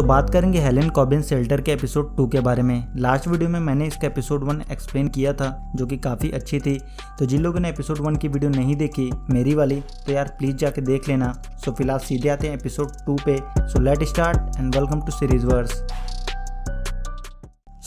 बात करेंगे Helen Corbin shelter के एपिसोड 2 के बारे में। लास्ट वीडियो में मैंने इसका एपिसोड 1 एक्सप्लेन किया था जो कि काफ़ी अच्छी थी। तो जिन लोगों ने एपिसोड 1 की वीडियो नहीं देखी मेरी वाली, तो यार प्लीज़ जाके देख लेना। फिलहाल सीधे आते हैं एपिसोड 2 पे। Let start and welcome to series verse.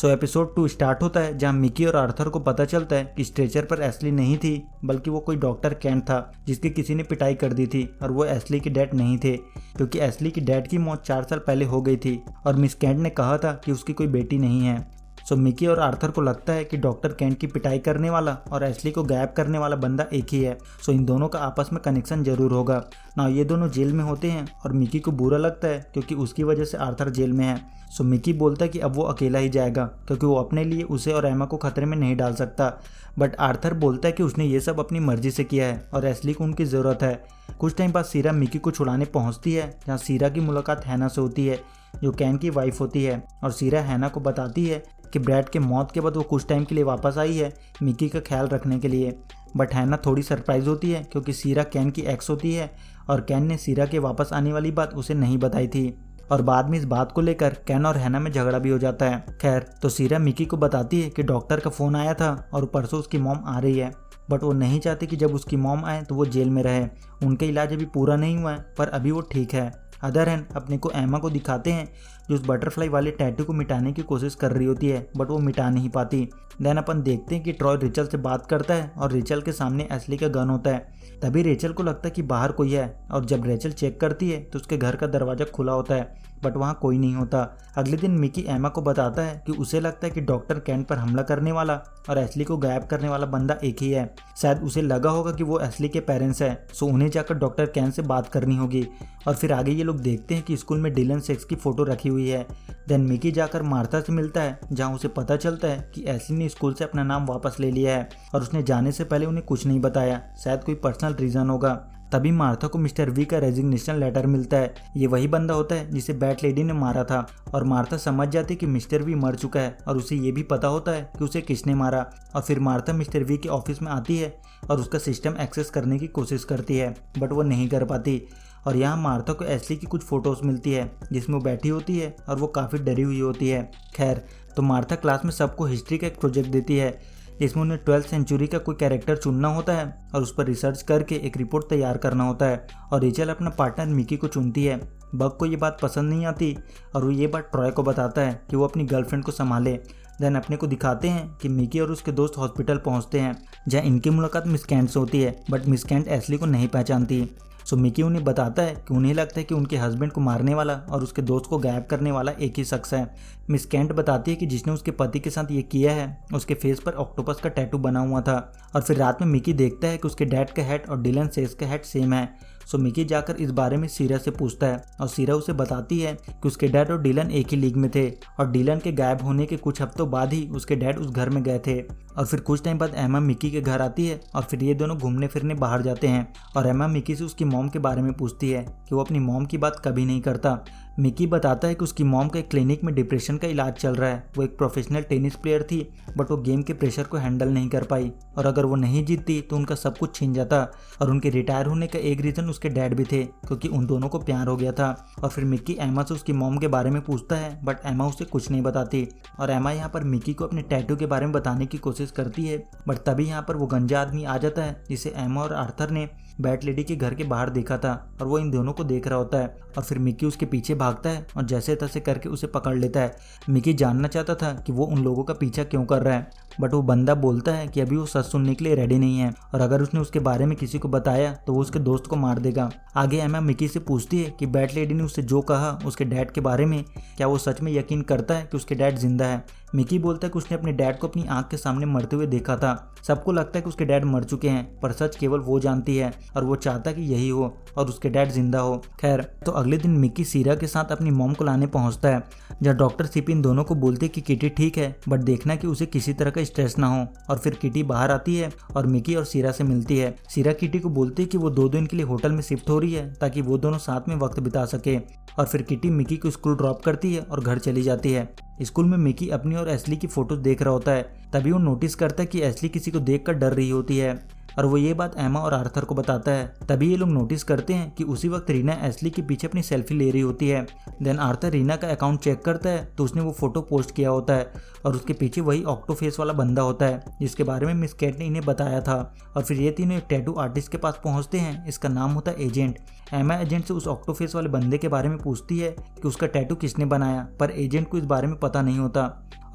Episode 2 start होता है जहां मिकी और आर्थर को पता चलता है कि स्ट्रेचर पर एस्ली नहीं थी, बल्कि वो कोई डॉक्टर कैंट था जिसकी किसी ने पिटाई कर दी थी। और वो एस्ली के डैड नहीं थे, क्योंकि एस्ली की डैड की मौत 4 साल पहले हो गई थी और मिस कैंट ने कहा था कि उसकी कोई बेटी नहीं है। मिकी और आर्थर को लगता है कि डॉक्टर कैंट की पिटाई करने वाला और एस्ली को गायब करने वाला बंदा एक ही है। इन दोनों का आपस में कनेक्शन जरूर होगा ना। ये दोनों जेल में होते हैं और मिकी को बुरा लगता है क्योंकि उसकी वजह से आर्थर जेल में है। मिकी बोलता है कि अब वो अकेला ही जाएगा क्योंकि वो अपने लिए उसे और एमा को खतरे में नहीं डाल सकता। बट आर्थर बोलता है कि उसने ये सब अपनी मर्जी से किया है और एस्ली को उनकी ज़रूरत है। कुछ टाइम बाद सीरा मिकी को छुड़ाने पहुंचती है, जहां सीरा की मुलाकात हैना से होती है जो कैन की वाइफ होती है। और सीरा हैना को बताती है कि ब्रैड के मौत के बाद वो कुछ टाइम के लिए वापस आई है मिकी का ख्याल रखने के लिए। बट हैना थोड़ी सरप्राइज होती है क्योंकि सीरा कैन की एक्स होती है और कैन ने सीरा के वापस आने वाली बात उसे नहीं बताई थी। और बाद में इस बात को लेकर कैन और हैना में झगड़ा भी हो जाता है। खैर, तो सीरा मिकी को बताती है कि डॉक्टर का फ़ोन आया था और परसों उसकी मॉम आ रही है। बट वो नहीं चाहती कि जब उसकी मॉम आए तो वो जेल में रहे। उनका इलाज अभी पूरा नहीं हुआ है, पर अभी वो ठीक है। अदर हैंड अपने को एमा को दिखाते हैं जो उस बटरफ्लाई वाले टैटू को मिटाने की कोशिश कर रही होती है, बट वो मिटा नहीं पाती। देन अपन देखते हैं कि ट्रॉय रिचल से बात करता है और रिचल के सामने एस्ली का गन होता है। तभी रेचल को लगता है कि बाहर कोई है और जब रेचल चेक करती है तो उसके घर का दरवाज़ा खुला होता है, बट वहाँ कोई नहीं होता। अगले दिन मिकी एमा को बताता है कि उसे लगता है कि डॉक्टर कैंट पर हमला करने वाला और एस्ली को गायब करने वाला बंदा एक ही है। शायद उसे लगा होगा कि वो एस्ली के पेरेंट्स हैं, उन्हें जाकर डॉक्टर कैंट से बात करनी होगी। और फिर आगे ये लोग देखते हैं कि स्कूल में डिलन सेक्स की फ़ोटो रखी हुई है। देन मिकी जाकर मार्था से मिलता है, जहाँ उसे पता चलता है कि एस्ली ने स्कूल से अपना नाम वापस ले लिया है और उसने जाने से पहले उन्हें कुछ नहीं बताया। शायद कोई पर्सनल रीज़न होगा। तभी मार्था को मिस्टर वी का रेजिग्नेशन लेटर मिलता है। ये वही बंदा होता है जिसे बैट लेडी ने मारा था। और मार्था समझ जाती है कि मिस्टर वी मर चुका है और उसे ये भी पता होता है कि उसे किसने मारा। और फिर मार्था मिस्टर वी के ऑफिस में आती है और उसका सिस्टम एक्सेस करने की कोशिश करती है, बट वो नहीं कर पाती। और यहाँ मार्था को एस्ली की कुछ फ़ोटोज़ मिलती है जिसमें वो बैठी होती है और वो काफ़ी डरी हुई होती है। खैर, तो मार्था क्लास में सबको हिस्ट्री का एक प्रोजेक्ट देती है जिसमें उन्हें 12th सेंचुरी का कोई कैरेक्टर चुनना होता है और उस पर रिसर्च करके एक रिपोर्ट तैयार करना होता है। और रेचल अपना पार्टनर मिकी को चुनती है। बग को ये बात पसंद नहीं आती और वो ये बात ट्रॉय को बताता है कि वो अपनी गर्लफ्रेंड को संभाले। देन अपने को दिखाते हैं कि मिकी और उसके दोस्त हॉस्पिटल पहुंचते हैं, जहां इनकी मुलाकात मिस कैंट से होती है। बट मिस कैंट एस्ली को नहीं पहचानती। मिकी उन्हें बताता है कि उन्हें लगता है कि उनके हस्बैंड को मारने वाला और उसके दोस्त को गायब करने वाला एक ही शख्स है। मिस कैंट बताती है कि जिसने उसके पति के साथ ये किया है उसके फेस पर ऑक्टोपस का टैटू बना हुआ था। और फिर रात में मिकी देखता है कि उसके डैड का हेड और डिलन सेक्स का हेड सेम है। मिकी जाकर इस बारे में सीरा से पूछता है और सीरा उसे बताती है कि उसके डैड और डिलन एक ही लीग में थे और डिलन के गायब होने के कुछ हफ्तों बाद ही उसके डैड उस घर में गए थे। और फिर कुछ टाइम बाद एमा मिकी के घर आती है और फिर ये दोनों घूमने फिरने बाहर जाते हैं। और एमा मिकी से उसकी मॉम के बारे में पूछती है कि वो अपनी मॉम की बात कभी नहीं करता। मिकी बताता है कि उसकी मॉम का एक क्लिनिक में डिप्रेशन का इलाज चल रहा है। वो एक प्रोफेशनल टेनिस प्लेयर थी, बट वो गेम के प्रेशर को हैंडल नहीं कर पाई और अगर वो नहीं जीतती तो उनका सब कुछ छीन जाता। और उनके रिटायर होने का एक रीज़न उसके डैड भी थे, क्योंकि उन दोनों को प्यार हो गया था। और फिर मिकी एमा से उसकी मॉम के बारे में पूछता है, बट एमा उसे कुछ नहीं बताती। और एमा यहाँ पर मिकी को अपने टैटू के बारे में बताने की कोशिश करती है, बट तभी यहाँ पर वो गंजा आदमी आ जाता है जिसे एमा और आर्थर ने बैट लेडी के घर के बाहर देखा था और वो इन दोनों को देख रहा होता है। और फिर मिकी उसके पीछे भागता है और जैसे तैसे करके उसे पकड़ लेता है। मिकी जानना चाहता था कि वो उन लोगों का पीछा क्यों कर रहा है, बट वो बंदा बोलता है कि अभी वो सच सुनने के लिए रेडी नहीं है और अगर उसने उसके बारे में किसी को बताया तो वो उसके दोस्त को मार देगा। आगे एमा मिकी से पूछती है कि बैट लेडी ने उससे जो कहा उसके डैड के बारे में, क्या वो सच में यकीन करता है कि उसके डैड जिंदा है। मिकी बोलता है कि उसने अपने डैड को अपनी आंख के सामने मरते हुए देखा था। सबको लगता है कि उसके डैड मर चुके हैं, पर सच केवल वो जानती है और वो चाहता कि यही हो और उसके डैड जिंदा हो। खैर, तो अगले दिन मिकी सीरा के साथ अपनी मॉम को लाने पहुंचता है, जहाँ डॉक्टर सिपी इन दोनों को बोलते कि किटी ठीक है, बट देखना कि उसे किसी तरह का स्ट्रेस ना हो। और फिर किटी बाहर आती है और मिकी और सीरा से मिलती है। सीरा किटी को बोलती है कि वो 2 दिन के लिए होटल में शिफ्ट हो रही है ताकि वो दोनों साथ में वक्त बिता सके। और फिर किटी मिकी को स्कूल ड्रॉप करती है और घर चली जाती है। स्कूल में मिकी अपनी और एस्ली की फोटोज देख रहा होता है। तभी वो नोटिस करता है कि एस्ली किसी को देखकर डर रही होती है। और वो ये बात एमा और आर्थर को बताता है। तभी ये लोग नोटिस करते हैं कि उसी वक्त रीना एस्ली के पीछे अपनी सेल्फी ले रही होती है। देन आर्थर रीना का अकाउंट चेक करता है तो उसने वो फोटो पोस्ट किया होता है और उसके पीछे वही ऑक्टोफेस वाला बंदा होता है जिसके बारे में मिस कैट ने इन्हें बताया था। और फिर ये तीनों एक टैटू आर्टिस्ट के पास पहुंचते हैं। इसका नाम होता है एजेंट। एमा एजेंट से उस ऑक्टोफेस वाले बंदे के बारे में पूछती है कि उसका टैटू किसने बनाया, पर एजेंट को इस बारे में पता नहीं होता।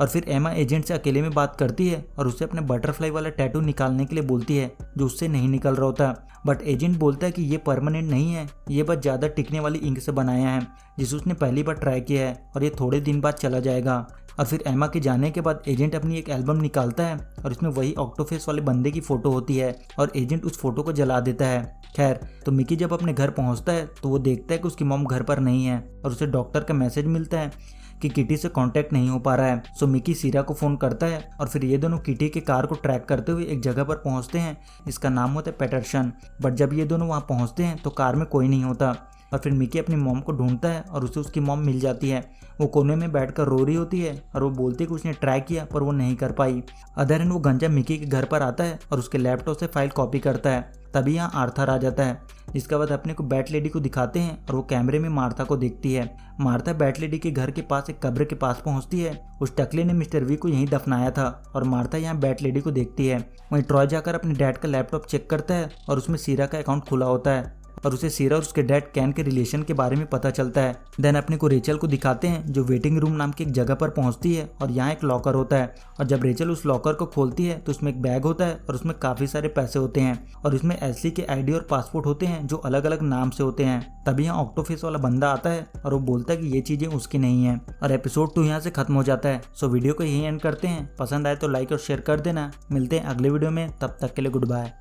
और फिर एमा एजेंट से अकेले में बात करती है और उससे अपने बटरफ्लाई वाला टैटू निकालने के लिए बोलती है जो उससे नहीं निकल रहा होता। बट एजेंट बोलता है कि ये परमानेंट नहीं है, ये बस ज़्यादा टिकने वाली इंक से बनाया है जिसे उसने पहली बार ट्राई किया है और ये थोड़े दिन बाद चला जाएगा। और फिर एमा के जाने के बाद एजेंट अपनी एक एल्बम निकालता है और इसमें वही ऑक्टोफेस वाले बंदे की फोटो होती है और एजेंट उस फोटो को जला देता है। खैर, तो मिकी जब अपने घर पहुंचता है तो वो देखता है कि उसकी मॉम घर पर नहीं है और उसे डॉक्टर का मैसेज मिलता है कि किटी से कांटेक्ट नहीं हो पा रहा है। सो मिकी सीरा को फ़ोन करता है और फिर ये दोनों किटी के कार को ट्रैक करते हुए एक जगह पर पहुंचते हैं। इसका नाम होता है पैटरसन। बट जब ये दोनों वहाँ पहुँचते हैं तो कार में कोई नहीं होता और फिर मिकी अपनी मॉम को ढूंढता है और उसे उसकी मॉम मिल जाती है। वो कोने में बैठकर रो रही होती है और वो बोलती है कि उसने ट्राई किया पर वो नहीं कर पाई। अदर एंड वो गंजा मिकी के घर पर आता है और उसके लैपटॉप से फाइल कॉपी करता है। तभी यहाँ आर्थर आ जाता है, जिसके बाद अपने को बैट लेडी को दिखाते हैं और वो कैमरे में मार्था को देखती है। मार्था बैट लेडी के घर के पास एक कब्र के पास पहुंचती है। उस टकले ने मिस्टर वी को यहीं दफनाया था और मार्था यहाँ बैट लेडी को देखती है। वहीं ट्रॉय जाकर अपने डैड का लैपटॉप चेक करता है और उसमें सीरा का अकाउंट खुला होता है और उसे सीरा और उसके डैड कैन के रिलेशन के बारे में पता चलता है। देन अपने को रेचल को दिखाते हैं जो वेटिंग रूम नाम की एक जगह पर पहुंचती है और यहाँ एक लॉकर होता है और जब रेचल उस लॉकर को खोलती है तो उसमें एक बैग होता है और उसमें काफ़ी सारे पैसे होते हैं और इसमें एस्ली के आईडी और पासपोर्ट होते हैं जो अलग अलग नाम से होते हैं। तभी यहाँ ऑक्टोफेस वाला बंदा आता है और वो बोलता है कि ये चीज़ें उसकी नहीं है और एपिसोड 2 यहाँ से खत्म हो जाता है। सो वीडियो को यहीं एंड करते हैं। पसंद आए तो लाइक और शेयर कर देना। मिलते हैं अगले वीडियो में, तब तक के लिए गुड बाय।